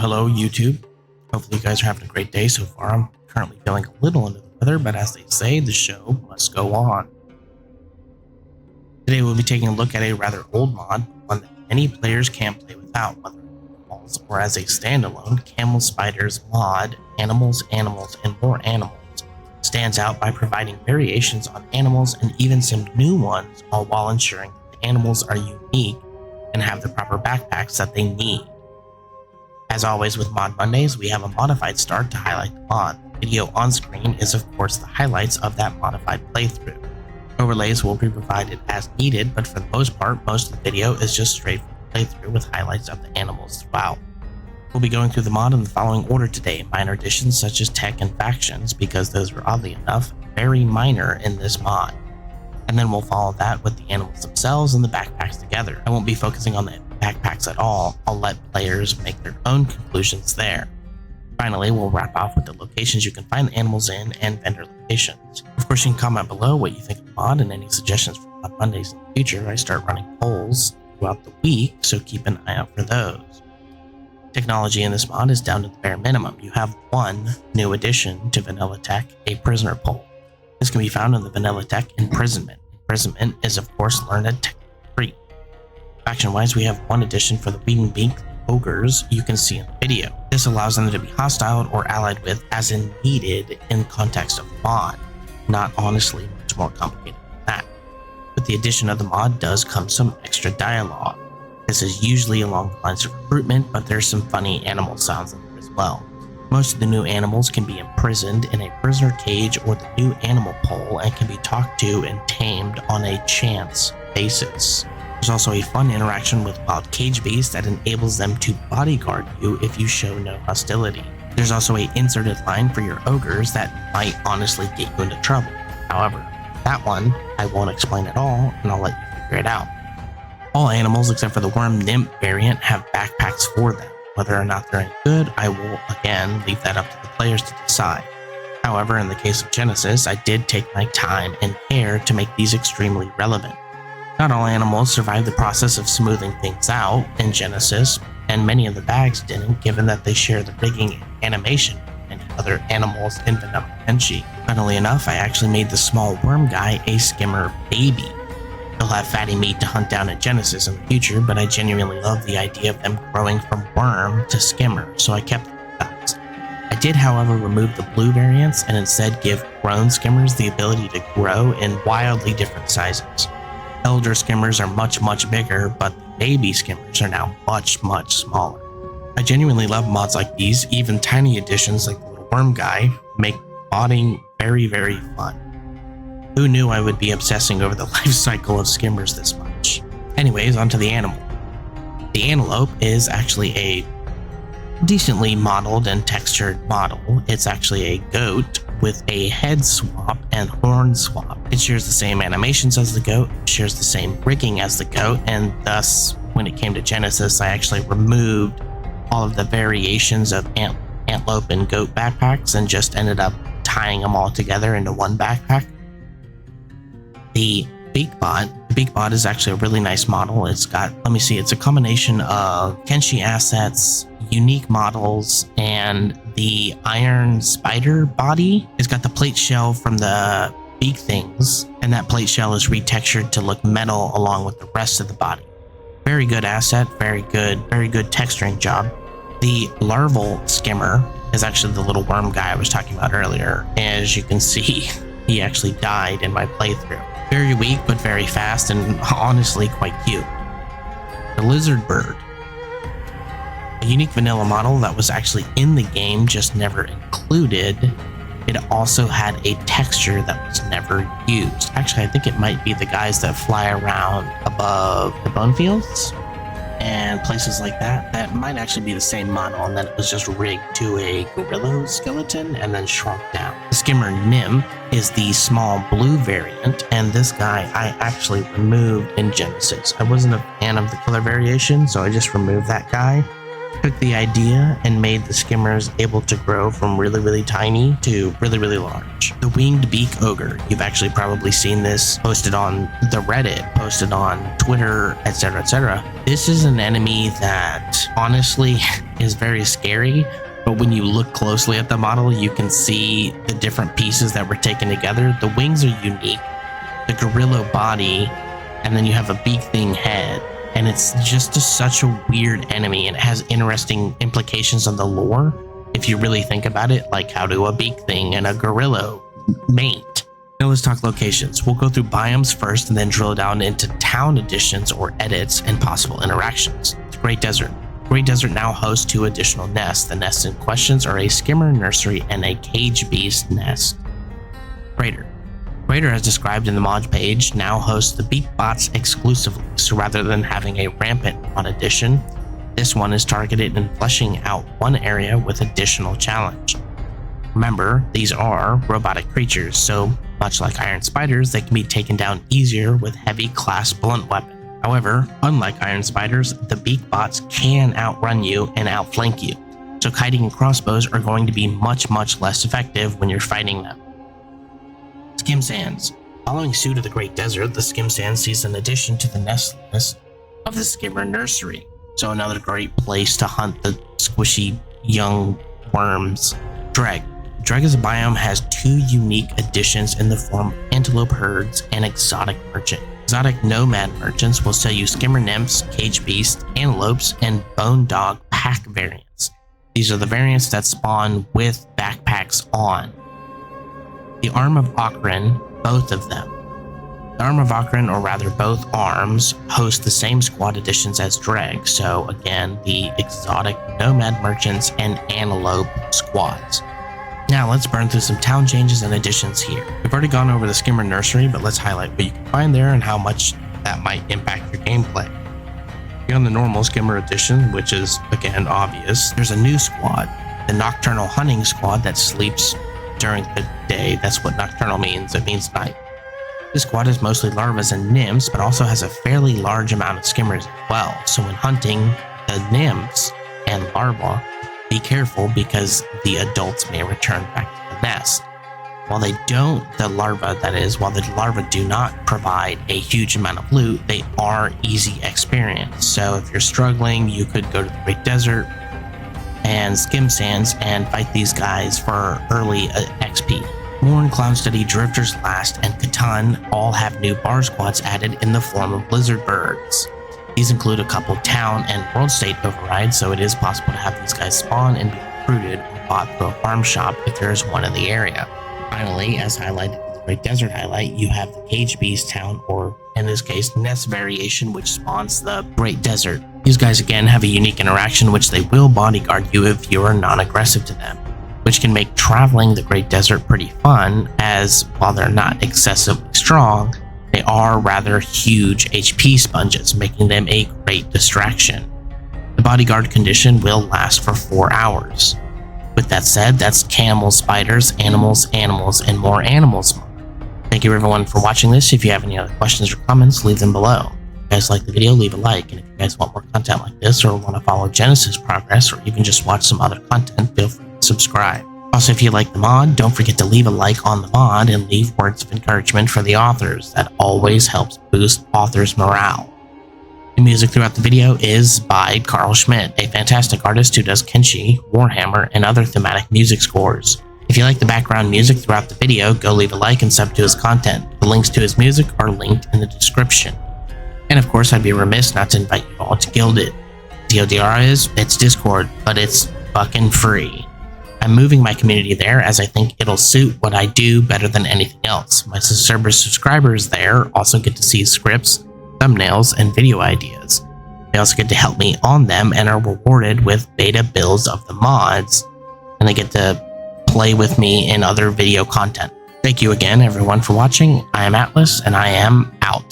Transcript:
Hello YouTube. Hopefully you guys are having a great day so far. I'm currently feeling a little under the weather, but as they say, the show must go on. Today we'll be taking a look at a rather old mod, one that many players can't play without, whether in or as a standalone. Camelspyders mod, Animals, and More Animals, stands out by providing variations on animals and even some new ones, all while ensuring that the animals are unique and have the proper backpacks that they need. As always with Mod Mondays, we have a modified start to highlight the mod. Video on screen is of course the highlights of that modified playthrough. Overlays will be provided as needed, but for the most part, most of the video is just straight from the playthrough with highlights of the animals throughout. We'll be going through the mod in the following order today: minor additions such as tech and factions, because those are oddly enough very minor in this mod. And then we'll follow that with the animals themselves and the backpacks together. I won't be focusing on the backpacks at all. I'll let players make their own conclusions there. Finally, we'll wrap off with the locations you can find the animals in and vendor locations. Of course, you can comment below what you think of the mod and any suggestions for Mod Mondays in the future. I start running polls throughout the week, so keep an eye out for those. Technology in this mod is down to the bare minimum. You have one new addition to Vanilla Tech, a prisoner pole. This can be found in the Vanilla Tech Imprisonment. Imprisonment is of course learned at Tech 3. Faction-wise, we have one addition for the Weeding Beak ogres you can see in the video. This allows them to be hostile or allied with as in needed in context of the mod. Not honestly much more complicated than that. With the addition of the mod does come some extra dialogue. This is usually along the lines of recruitment, but there's some funny animal sounds in there as well. Most of the new animals can be imprisoned in a prisoner cage or the new animal pole and can be talked to and tamed on a chance basis. There's also a fun interaction with wild cage beasts that enables them to bodyguard you if you show no hostility. There's also an inserted line for your ogres that might honestly get you into trouble. However, that one I won't explain at all, and I'll let you figure it out. All animals except for the worm nymph variant have backpacks for them. Whether or not they're any good, I will again leave that up to the players to decide. However, in the case of Genesis, I did take my time and care to make these extremely relevant. Not all animals survive the process of smoothing things out in Genesis, and many of the bags didn't, given that they share the rigging and animation with many other animals in Vanilla Kenshi. Funnily enough, I actually made the small worm guy a skimmer baby. They'll have fatty meat to hunt down in Genesis in the future, but I genuinely love the idea of them growing from worm to skimmer, so I kept that. I did, however, remove the blue variants and instead give grown skimmers the ability to grow in wildly different sizes. Elder skimmers are much bigger, but the baby skimmers are now much smaller. I genuinely love mods like these. Even tiny additions like the little worm guy make modding very fun. Who knew I would be obsessing over the life cycle of skimmers this much? Anyways, onto the animal. The antelope is actually a decently modeled and textured model. It's actually a goat with a head swap and horn swap. It shares the same animations as the goat, shares the same rigging as the goat, and thus, when it came to Genesis, I actually removed all of the variations of antelope and goat backpacks and just ended up tying them all together into one backpack. The Beakbot is actually a really nice model. It's got, it's a combination of Kenshi assets, unique models, and the iron spider body. It's got the plate shell from the beak things, and that plate shell is retextured to look metal along with the rest of the body. Very good asset, very good texturing job. The larval skimmer is actually the little worm guy I was talking about earlier. As you can see, he actually died in my playthrough. Very weak, but very fast, and honestly quite cute. The lizard bird. A unique vanilla model that was actually in the game, just never included. It also had a texture that was never used. Actually, I think it might be the guys that fly around above the bone fields and places like that. That might actually be the same model, and then it was just rigged to a gorilla skeleton and then shrunk down. The skimmer nymph is the small blue variant, and this guy I actually removed in Genesis. I wasn't a fan of the color variation, so I just removed that guy. took the idea and made the skimmers able to grow from really tiny to really large. The winged beak ogre, you've actually probably seen this posted on the Reddit, posted on Twitter, etc. This is an enemy that honestly is very scary, but when you look closely at the model, you can see the different pieces that were taken together. The wings are unique, the gorilla body, and then you have a beak thing head. And it's just such a weird enemy, and it has interesting implications on the lore if you really think about it, like how do a beak thing and a gorilla mate. Now let's talk locations. We'll go through biomes first and then drill down into town additions or edits and possible interactions. The Great Desert. Great Desert now hosts 2 additional nests. The nests in questions are a skimmer nursery and a cage beast nest. Crater, as described in the mod page, now hosts the Beak bots exclusively, so rather than having a rampant mod addition, this one is targeted in fleshing out one area with additional challenge. Remember, these are robotic creatures, so much like iron spiders, they can be taken down easier with heavy class blunt weapon. However, unlike iron spiders, the Beak bots can outrun you and outflank you, so kiting and crossbows are going to be much less effective when you're fighting them. Skim Sands. Following suit of the Great Desert, the Skim Sands sees an addition to the nest list of the Skimmer Nursery. So another great place to hunt the squishy young worms. Dreg. Dreg as a biome has 2 unique additions in the form of antelope herds and exotic merchant. Exotic nomad merchants will sell you skimmer nymphs, cage beasts, antelopes, and bone dog pack variants. These are the variants that spawn with backpacks on. The Arm of Okran, both of them. The Arm of Okran, or rather both arms, host the same squad additions as Dreg, so again, the exotic nomad merchants and antelope squads. Now let's burn through some town changes and additions here. We've already gone over the Skimmer Nursery, but let's highlight what you can find there and how much that might impact your gameplay. Beyond the normal Skimmer edition, which is again obvious, there's a new squad, the Nocturnal Hunting Squad that sleeps during the day. That's what nocturnal means. It means night. This squad is mostly larvas and nymphs, but also has a fairly large amount of skimmers as well. So when hunting the nymphs and larvae, be careful because the adults may return back to the nest. While the larvae do not provide a huge amount of loot, they are easy experience. So if you're struggling, you could go to the Great Desert and Skim Sands and fight these guys for early XP. Morn, Clown Study, Drifters Last, and Catan all have new bar squads added in the form of lizard birds. These include a couple town and world state overrides, so it is possible to have these guys spawn and be recruited or bought through a farm shop if there is one in the area. Finally, as highlighted in the Great Desert highlight, you have the Cage Beast town, or in this case, nest variation, which spawns the Great Desert. These guys again have a unique interaction which they will bodyguard you if you are non-aggressive to them, which can make traveling the Great Desert pretty fun, as while they're not excessively strong, they are rather huge HP sponges, making them a great distraction. The bodyguard condition will last for 4 hours. With that said, that's camel, spiders, animals, and more animals. Thank you everyone for watching this. If you have any other questions or comments, leave them below. If you guys like the video, leave a like, and if you guys want more content like this or want to follow Genesis progress or even just watch some other content, feel free to subscribe. Also, if you like the mod, don't forget to leave a like on the mod and leave words of encouragement for the authors. That always helps boost authors' morale. The music throughout the video is by Karl Schmidt, a fantastic artist who does Kenshi, Warhammer, and other thematic music scores. If you like the background music throughout the video, go leave a like and sub to his content. The links to his music are linked in the description. And of course, I'd be remiss not to invite you all to Guild It. TLDR is, it's Discord, but it's fucking free. I'm moving my community there as I think it'll suit what I do better than anything else. My subscribers there also get to see scripts, thumbnails, and video ideas. They also get to help me on them and are rewarded with beta builds of the mods, and they get to play with me in other video content. Thank you again everyone for watching. I am Atlas, and I am out.